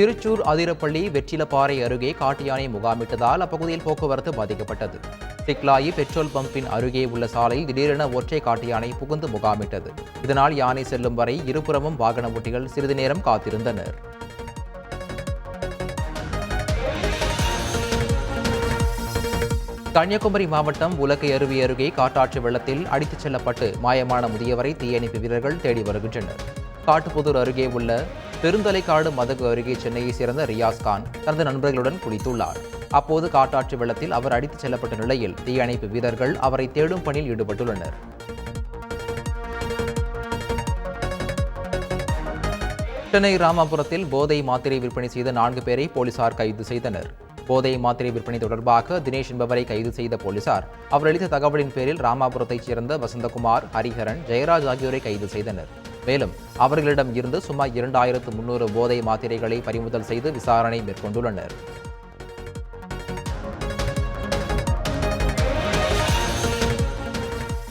திருச்சூர் அதிரப்பள்ளி வெற்றிலப்பாறை அருகே காட்டு யானை முகாமிட்டதால் அப்பகுதியில் போக்குவரத்து பாதிக்கப்பட்டது. சிக்லாயி பெட்ரோல் பம்பின் அருகே உள்ள சாலையில் திடீரென ஒற்றை காட்டு யானை புகுந்து முகாமிட்டது. இதனால் யானை செல்லும் வரை இருபுறமும் வாகன ஓட்டிகள் சிறிது நேரம் காத்திருந்தனர். கன்னியாகுமரி மாவட்டம் உலக்கை அருவி அருகே காட்டாற்று வெள்ளத்தில் அடித்துச் செல்லப்பட்டு மாயமான முதியவரை தீயணைப்பு வீரர்கள் தேடி வருகின்றனர். காட்டுப்புதூர் அருகே உள்ள பெருந்தலைக்காடு மதகு அருகே சென்னையைச் சேர்ந்த ரியாஸ்கான் தனது நண்பர்களுடன் குளித்துள்ளார். அப்போது காட்டாற்று வெள்ளத்தில் அவர் அடித்துச் செல்லப்பட்ட நிலையில் தீயணைப்பு வீரர்கள் அவரை தேடும் பணியில் ஈடுபட்டுள்ளனர். சென்னை ராமாபுரத்தில் போதை மாத்திரை விற்பனை செய்த 4 பேரை போலீசார் கைது செய்தனர். போதை மாத்திரை விற்பனை தொடர்பாக தினேஷ் என்பவரை கைது செய்த போலீசார் அவர் அளித்த தகவலின் பேரில் ராமாபுரத்தைச் சேர்ந்த வசந்தகுமார், ஹரிஹரன், ஜெயராஜ் ஆகியோரை கைது செய்தனர். மேலும் அவர்களிடம் இருந்து சுமார் 2300 போதை மாத்திரைகளை பறிமுதல் செய்து விசாரணை மேற்கொண்டுள்ளனர்.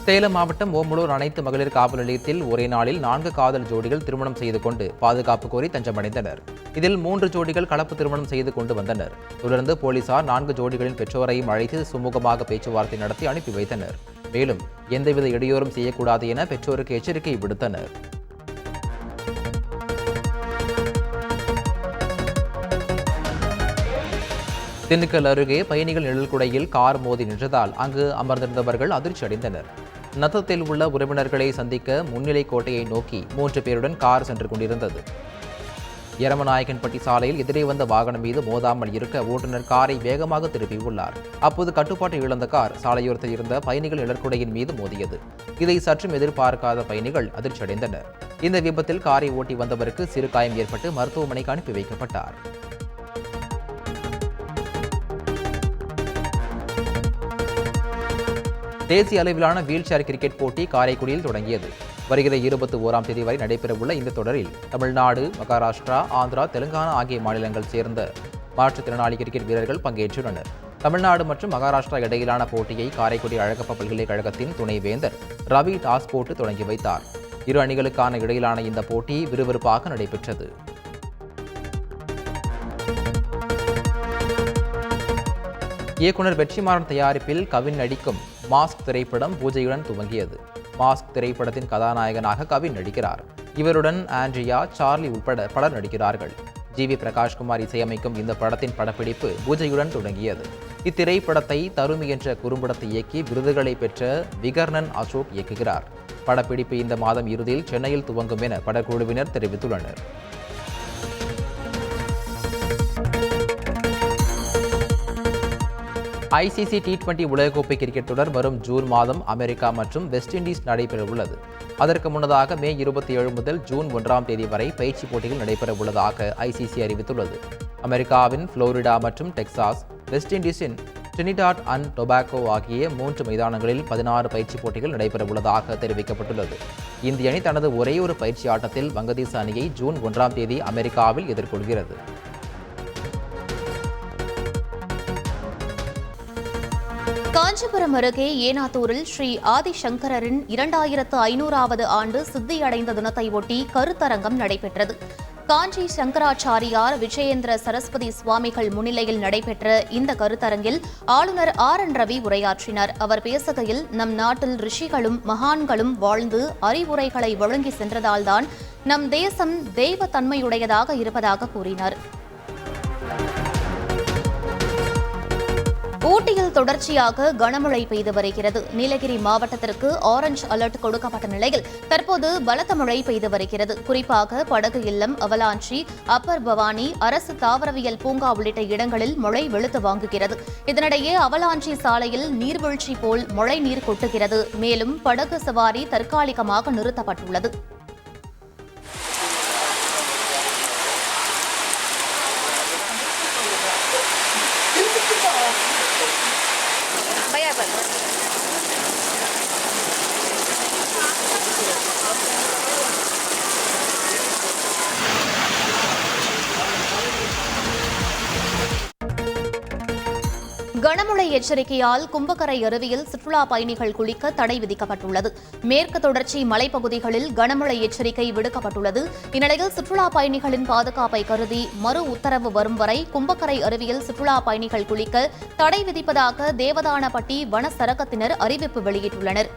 சேலம் மாவட்டம் ஓமலூர் அனைத்து மகளிர் காவல் நிலையத்தில் ஒரே நாளில் 4 காதல் ஜோடிகள் திருமணம் செய்து கொண்டு பாதுகாப்பு கோரி தஞ்சமடைந்தனர். இதில் 3 ஜோடிகள் கலப்பு திருமணம் செய்து கொண்டு வந்தனர். தொடர்ந்து போலீசார் 4 ஜோடிகளின் பெற்றோரையும் அழைத்து சுமூகமாக பேச்சுவார்த்தை நடத்தி அனுப்பி வைத்தனர். மேலும் எந்தவித இடையூறும் செய்யக்கூடாது என பெற்றோருக்கு எச்சரிக்கை விடுத்தனர். திண்டுக்கல் அருகே பயணிகள் நிழல்குடையில் கார் மோதி நின்றதால் அங்கு அமர்ந்திருந்தவர்கள் அதிர்ச்சி அடைந்தனர். நத்தத்தில் உள்ள உறவினர்களை சந்திக்க முன்னிலை கோட்டையை நோக்கி 3 பேருடன் கார் சென்று கொண்டிருந்தது. எரமநாயக்கன்பட்டி சாலையில் எதிரே வந்த வாகனம் மீது மோதாமல் இருக்க ஓட்டுநர் காரை வேகமாக திருப்பியுள்ளார். அப்போது கட்டுப்பாட்டை இழந்த கார் சாலையோரத்தில் இருந்த பயணிகள் நிழற்குடையின் மீது மோதியது. இதை சற்றும் எதிர்பார்க்காத பயணிகள் அதிர்ச்சி அடைந்தனர். இந்த விபத்தில் காரை ஓட்டி வந்தவருக்கு சிறு காயம் ஏற்பட்டு மருத்துவமனைக்கு அனுப்பி வைக்கப்பட்டார். தேசிய அளவிலான வீல் சேர் கிரிக்கெட் போட்டி காரைக்குடியில் தொடங்கியது. வருகிற 21ஆம் தேதி வரை நடைபெறவுள்ள இந்த தொடரில் தமிழ்நாடு, மகாராஷ்டிரா, ஆந்திரா, தெலுங்கானா ஆகிய மாநிலங்கள் சேர்ந்த மாற்றுத்திறனாளி கிரிக்கெட் வீரர்கள் பங்கேற்றுள்ளனர். தமிழ்நாடு மற்றும் மகாராஷ்டிரா இடையிலான போட்டியை காரைக்குடி அழகப்பா பல்கலைக்கழகத்தின் துணைவேந்தர் ரவி டாஸ் போட்டு தொடங்கி வைத்தார். இரு அணிகளுக்கான இடையிலான இந்த போட்டி விறுவிறுப்பாக நடைபெற்றது. இயக்குனர் வெற்றிமாறன் தயாரிப்பில் கவின் நடிக்கும் மாஸ்க் திரைப்படம் பூஜையுடன் துவங்கியது. மாஸ்க் திரைப்படத்தின் கதாநாயகனாக கவின் நடிக்கிறார். இவருடன் ஆண்ட்ரியா, சார்லி உட்பட பலர் நடிக்கிறார்கள். ஜி.வி. பிரகாஷ்குமார் இசையமைக்கும் இந்த படத்தின் படப்பிடிப்பு பூஜையுடன் தொடங்கியது. இத்திரைப்படத்தை தருமி என்ற குறும்படத்தை இயக்கி விருதுகளை பெற்ற விகர்ணன் அசோக் இயக்குகிறார். படப்பிடிப்பு இந்த மாதம் இறுதியில் சென்னையில் துவங்கும் என படக்குழுவினர் தெரிவித்துள்ளனர். ஐசிசி T20 உலகக்கோப்பை கிரிக்கெட் தொடர் வரும் ஜூன் மாதம் அமெரிக்கா மற்றும் வெஸ்ட் இண்டீஸ் நடைபெறவுள்ளது. அதற்கு முன்னதாக மே 27 முதல் ஜூன் 1ஆம் தேதி வரை பயிற்சி போட்டிகள் நடைபெறவுள்ளதாக ஐசிசி அறிவித்துள்ளது. அமெரிக்காவின் புளோரிடா மற்றும் டெக்சாஸ், வெஸ்ட் இண்டீஸின் டிரினிடாட் அண்ட் டொபாகோ ஆகிய 3 மைதானங்களில் 16 பயிற்சி போட்டிகள் நடைபெறவுள்ளதாக தெரிவிக்கப்பட்டுள்ளது. இந்திய அணி தனது ஒரே ஒரு பயிற்சி ஆட்டத்தில் வங்கதேச அணியை ஜூன் 1ஆம் தேதி அமெரிக்காவில் எதிர்கொள்கிறது. காஞ்சிபுரம் அருகே ஏனாத்தூரில் ஸ்ரீ ஆதிசங்கரரின் 2500வது ஆண்டு சித்தியடைந்த தினத்தை ஒட்டி கருத்தரங்கம் நடைபெற்றது. காஞ்சி சங்கராச்சாரியார் விஜயேந்திர சரஸ்வதி சுவாமிகள் முன்னிலையில் நடைபெற்ற இந்த கருத்தரங்கில் ஆளுநர் RN ரவி உரையாற்றினார். அவர் பேசுகையில், நம் நாட்டில் ரிஷிகளும் மகான்களும் வாழ்ந்து அறிவுரைகளை வழங்கி சென்றதால்தான் நம் தேசம் தெய்வ தன்மையுடையதாக இருப்பதாக கூறினார். ஊட்டியில் தொடர்ச்சியாக கனமழை பெய்து வருகிறது. நீலகிரி மாவட்டத்திற்கு ஆரஞ்ச் அலர்ட் கொடுக்கப்பட்ட நிலையில் தற்போது பலத்த மழை பெய்து வருகிறது. குறிப்பாக படகு இல்லம், அவலாஞ்சி, அப்பர் பவானி, அரசு தாவரவியல் பூங்கா உள்ளிட்ட இடங்களில் மழை வெளுத்து வாங்குகிறது. இதனிடையே அவலாஞ்சி சாலையில் நீர்வீழ்ச்சி போல் மழை நீர் கொட்டுகிறது. மேலும் படகு சவாரி தற்காலிகமாக நிறுத்தப்பட்டுள்ளது. கனமழை எச்சரிக்கையால் கும்பக்கரை அருவியில் சுற்றுலா பயணிகள் குளிக்க தடை விதிக்கப்பட்டுள்ளது. மேற்கு தொடர்ச்சி மலைப்பகுதிகளில் கனமழை எச்சரிக்கை விடுக்கப்பட்டுள்ளது. இந்நிலையில் சுற்றுலா பயணிகளின் பாதுகாப்பை கருதி மறு உத்தரவு வரும் வரை கும்பக்கரை அருவியில் சுற்றுலா பயணிகள் குளிக்க தடை விதிப்பதாக தேவதானப்பட்டி வன சரகத்தினர் அறிவிப்பு வெளியிட்டுள்ளனர்.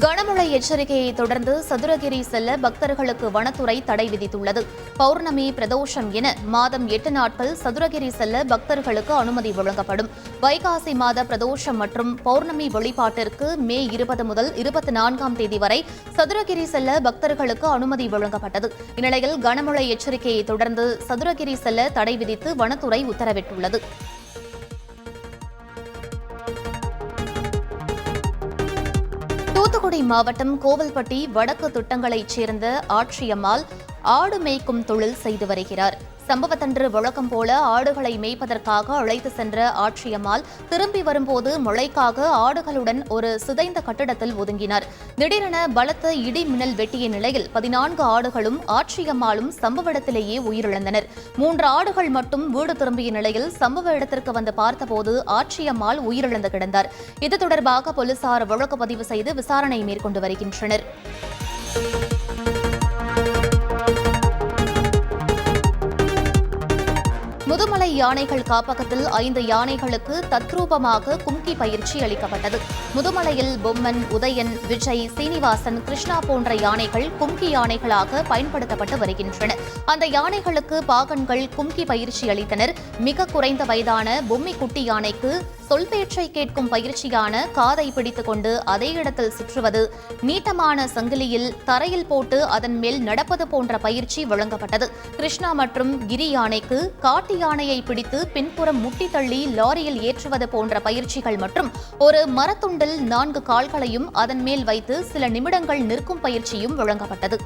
கனமழை எச்சரிக்கையை தொடர்ந்து சதுரகிரி செல்ல பக்தர்களுக்கு வனத்துறை தடை விதித்துள்ளது. பௌர்ணமி, பிரதோஷம் என மாதம் 8 நாட்கள் சதுரகிரி செல்ல பக்தர்களுக்கு அனுமதி வழங்கப்படும். வைகாசி மாத பிரதோஷம் மற்றும் பௌர்ணமி வழிபாட்டிற்கு மே 20 முதல் 24ஆம் தேதி வரை சதுரகிரி செல்ல பக்தர்களுக்கு அனுமதி வழங்கப்பட்டது. இந்நிலையில் கனமழை எச்சரிக்கையை தொடர்ந்து சதுரகிரி செல்ல தடை விதித்து வனத்துறை உத்தரவிட்டுள்ளது. தூத்துக்குடி மாவட்டம் கோவில்பட்டி வடக்கு திட்டங்களைச் சேர்ந்த ஆட்சியம்மாள் ஆடு மேய்க்கும் தொழில் செய்து வருகிறார். சம்பவத்தன்று வழக்கம் போல ஆடுகளை மேய்ப்பதற்காக அழைத்து சென்ற ஆட்சியம்மாள் திரும்பி வரும்போது மழைக்காக ஆடுகளுடன் ஒரு சிதைந்த கட்டிடத்தில் ஒதுங்கினார். திடீரென பலத்த இடி மின்னல் வெட்டிய நிலையில் 14 ஆடுகளும் ஆட்சியம்மாளும் சம்பவ இடத்திலேயே உயிரிழந்தனர். 3 ஆடுகள் மட்டும் வீடு திரும்பிய நிலையில் சம்பவ இடத்திற்கு வந்து பார்த்தபோது ஆட்சியம்மாள் உயிரிழந்து கிடந்தார். இது தொடர்பாக போலீசார் வழக்கு பதிவு செய்து விசாரணை மேற்கொண்டு வருகின்றனர். முதுமலை யானைகள் காப்பகத்தில் 5 யானைகளுக்கு தத்ரூபமாக கும்கி பயிற்சி அளிக்கப்பட்டது. முதுமலையில் பொம்மன், உதயன், விஜய், சீனிவாசன், கிருஷ்ணா போன்ற யானைகள் கும்கி யானைகளாக பயன்படுத்தப்பட்டு வருகின்றன. அந்த யானைகளுக்கு பாகன்கள் கும்கி பயிற்சி அளித்தனர். மிக குறைந்த வயதான பொம்மி குட்டி யானைக்கு சொல் பேச்சை கேட்கும் பயிற்சியான காதை பிடித்துக் கொண்டு அதே இடத்தில் சுற்றுவது, நீட்டமான சங்கிலியில் தரையில் போட்டு அதன் மேல் நடப்பது போன்ற பயிற்சி வழங்கப்பட்டது. கிருஷ்ணா மற்றும் கிரி யானைக்கு காட்டு யானையை பிடித்து பின்புறம் முட்டி தள்ளி லாரியில் ஏற்றுவது போன்ற பயிற்சிகள் மற்றும் ஒரு மரத்துண்டில் 4 கால்களையும் அதன் மேல் வைத்து சில நிமிடங்கள் நிற்கும் பயிற்சியும் வழங்கப்பட்டது.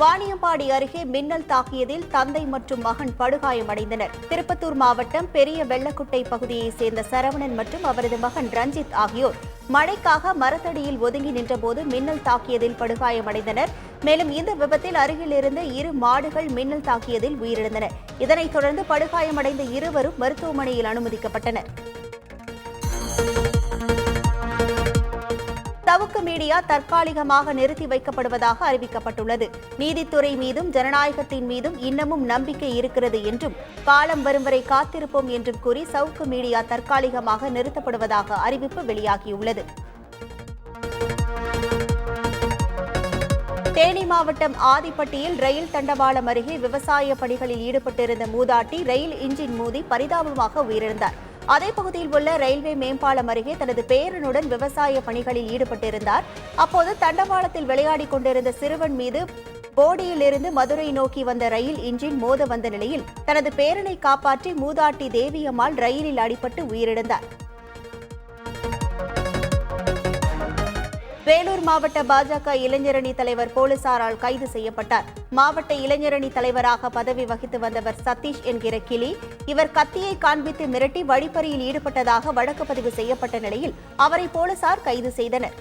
வாணியம்பாடி அருகே மின்னல் தாக்கியதில் தந்தை மற்றும் மகன் படுகாயமடைந்தனர். திருப்பத்தூர் மாவட்டம் பெரிய வெள்ளக்குட்டை பகுதியைச் சேர்ந்த சரவணன் மற்றும் அவரது மகன் ரஞ்சித் ஆகியோர் மழைக்காக மரத்தடியில் ஒதுங்கி நின்றபோது மின்னல் தாக்கியதில் படுகாயமடைந்தனர். மேலும் இந்த விபத்தில் அருகில் இருந்த 2 மாடுகள் மின்னல் தாக்கியதில் உயிரிழந்தன. இதனைத் தொடர்ந்து படுகாயமடைந்த இருவரும் மருத்துவமனையில் அனுமதிக்கப்பட்டனர். சவுக்கு மீடியா தற்காலிகமாக நிறுத்தி வைக்கப்படுவதாக அறிவிக்கப்பட்டுள்ளது. நீதித்துறை மீதும் ஜனநாயகத்தின் மீதும் இன்னமும் நம்பிக்கை இருக்கிறது என்றும் காலம் வரும் வரை காத்திருப்போம் என்றும் கூறி சவுக்கு மீடியா தற்காலிகமாக நிறுத்தப்படுவதாக அறிவிப்பு வெளியாகியுள்ளது. தேனி மாவட்டம் ஆதிப்பட்டியில் ரயில் தண்டவாளம் அருகே விவசாய பணிகளில் ஈடுபட்டிருந்த மூதாட்டி ரயில் இன்ஜின் மோதி பரிதாபமாக உயிரிழந்தார். அதே பகுதியில் உள்ள ரயில்வே மேம்பாலம் அருகே தனது பேரனுடன் விவசாய பணிகளில் ஈடுபட்டிருந்தார். அப்போது தண்டவாளத்தில் விளையாடிக் கொண்டிருந்த சிறுவன் மீது போடியிலிருந்து மதுரை நோக்கி வந்த ரயில் இன்ஜின் மோத வந்த நிலையில் தனது பேரனை காப்பாற்றி மூதாட்டி தேவியம்மாள் ரயிலில் அடிபட்டு உயிரிழந்தார். வேலூர் மாவட்ட பாஜக இளைஞரணி தலைவர் போலீசாரால் கைது செய்யப்பட்டார். மாவட்ட இளைஞரணி தலைவராக பதவி வகித்து வந்தவர் சதீஷ் என்கிற கிளி. இவர் கத்தியை காண்பித்து மிரட்டி வழிப்பறியில் ஈடுபட்டதாக வழக்கு பதிவு செய்யப்பட்ட நிலையில் அவரை போலீசார் கைது செய்தனர்.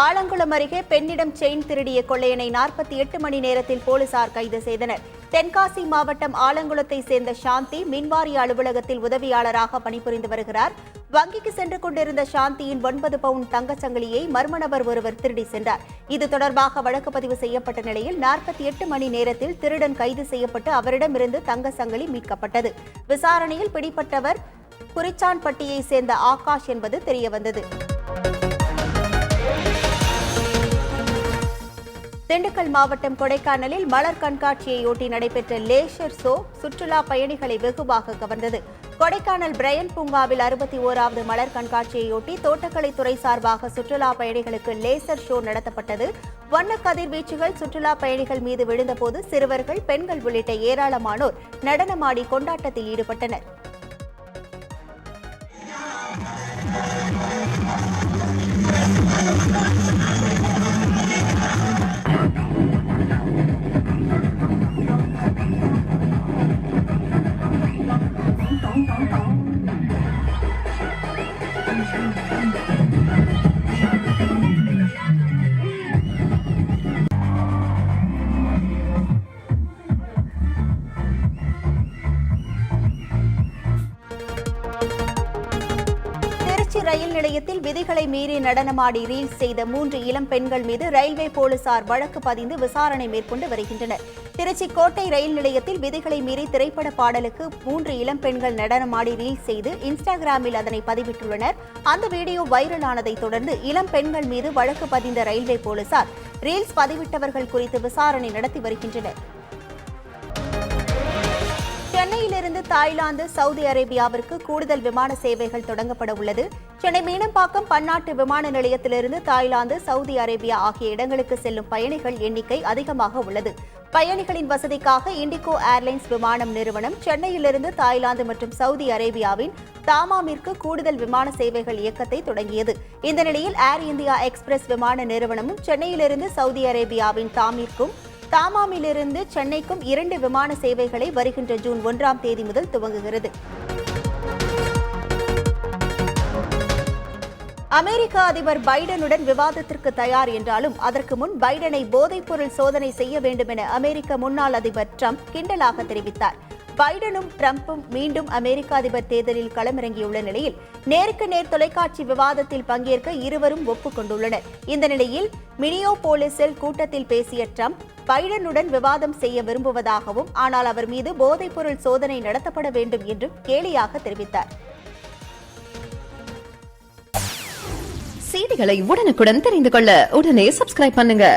ஆலங்குளம் அருகே பெண்ணிடம் செயின் திருடிய கொள்ளையனை 48 மணி நேரத்தில் போலீசார் கைது செய்தனர். தென்காசி மாவட்டம் ஆலங்குளத்தை சேர்ந்த சாந்தி மின்வாரிய அலுவலகத்தில் உதவியாளராக பணிபுரிந்து வருகிறார். வங்கிக்கு சென்று கொண்டிருந்த சாந்தியின் 9 பவுன் தங்கச்சங்கிலியை மர்ம நபர் ஒருவர் திருடி சென்றார். இது தொடர்பாக வழக்கு பதிவு செய்யப்பட்ட நிலையில் 48 மணி நேரத்தில் திருடன் கைது செய்யப்பட்டு அவரிடமிருந்து தங்க சங்கிலி மீட்கப்பட்டது. விசாரணையில் பிடிப்பட்டவர் குறிச்சான்பட்டியை சேர்ந்த ஆகாஷ் என்பது தெரியவந்தது. திண்டுக்கல் மாவட்டம் கொடைக்கானலில் மலர் கண்காட்சியையொட்டி நடைபெற்ற லேசர் ஷோ சுற்றுலா பயணிகளை வெகுவாக கவர்ந்தது. கொடைக்கானல் பிரையன் பூங்காவில் 61வது மலர் கண்காட்சியையொட்டி தோட்டக்கலைத்துறை சார்பாக சுற்றுலா பயணிகளுக்கு லேசர் ஷோ நடத்தப்பட்டது. வண்ண கதிர்வீச்சுகள் சுற்றுலா பயணிகள் மீது விழுந்தபோது சிறுவர்கள், பெண்கள் உள்ளிட்ட ஏராளமானோர் நடனமாடி கொண்டாட்டத்தில் ஈடுபட்டனர். விதிகளை மீறி நடனமாடி ரீல்ஸ் செய்த 3 இளம் பெண்கள் மீது ரயில்வே போலீசார் வழக்கு பதிந்து விசாரணை மேற்கொண்டு வருகின்றனர். திருச்சி கோட்டை ரயில் நிலையத்தில் விதிகளை மீறி திரைப்பட பாடலுக்கு 3 இளம் பெண்கள் நடனமாடி ரீல்ஸ் செய்து இன்ஸ்டாகிராமில் அதனை பதிவிட்டுள்ளனர். அந்த வீடியோ வைரலானதை தொடர்ந்து இளம் பெண்கள் மீது வழக்கு பதிந்த ரயில்வே போலீசார் ரீல்ஸ் பதிவிட்டவர்கள் குறித்து விசாரணை நடத்தி வருகின்றனர். சென்னையிலிருந்து தாய்லாந்து, சவுதி அரேபியாவிற்கு கூடுதல் விமான சேவைகள் தொடங்கப்பட உள்ளது. சென்னை மீனம்பாக்கம் பன்னாட்டு விமான நிலையத்திலிருந்து தாய்லாந்து, சவுதி அரேபியா ஆகிய இடங்களுக்கு செல்லும் பயணிகள் எண்ணிக்கை அதிகமாக உள்ளது. பயணிகளின் வசதிக்காக இண்டிகோ ஏர்லைன்ஸ் விமானம் நிறுவனம் சென்னையிலிருந்து தாய்லாந்து மற்றும் சவுதி அரேபியாவின் தாமாமிற்கு கூடுதல் விமான சேவைகள் இயக்கத்தை தொடங்கியது. இந்த நிலையில் ஏர் இந்தியா எக்ஸ்பிரஸ் விமான நிறுவனமும் சென்னையிலிருந்து சவுதி அரேபியாவின் தாமிற்கும் தாமாமிலிருந்து சென்னைக்கும் 2 விமான சேவைகளை வருகின்ற ஜூன் 1ஆம் தேதி முதல் துவங்குகிறது. அமெரிக்க அதிபர் பைடனுடன் விவாதத்திற்கு தயார் என்றாலும் அதற்கு முன் பைடனை போதைப்பொருள் சோதனை செய்ய வேண்டும் என அமெரிக்க முன்னாள் அதிபர் டிரம்ப் கிண்டலாக தெரிவித்தார். பைடனும் டிரம்பும் மீண்டும் அமெரிக்க அதிபர் தேர்தலில் களமிறங்கியுள்ள நிலையில் நேருக்கு நேர் தொலைக்காட்சி விவாதத்தில் பங்கேற்க இருவரும் ஒப்புக்கொண்டுள்ளனர். இந்த நிலையில் மினியோபோலிஸில் கூட்டத்தில் பேசிய டிரம்ப் பைடனுடன் விவாதம் செய்ய விரும்புவதாகவும் ஆனால் அவர் மீது போதைப்பொருள் சோதனை நடத்தப்பட வேண்டும் என்றும் கேலியாக தெரிவித்தார். செய்திகளை உடனுக்குடன் தெரிந்து கொள்ள உடனே சப்ஸ்கிரைப் பண்ணுங்க.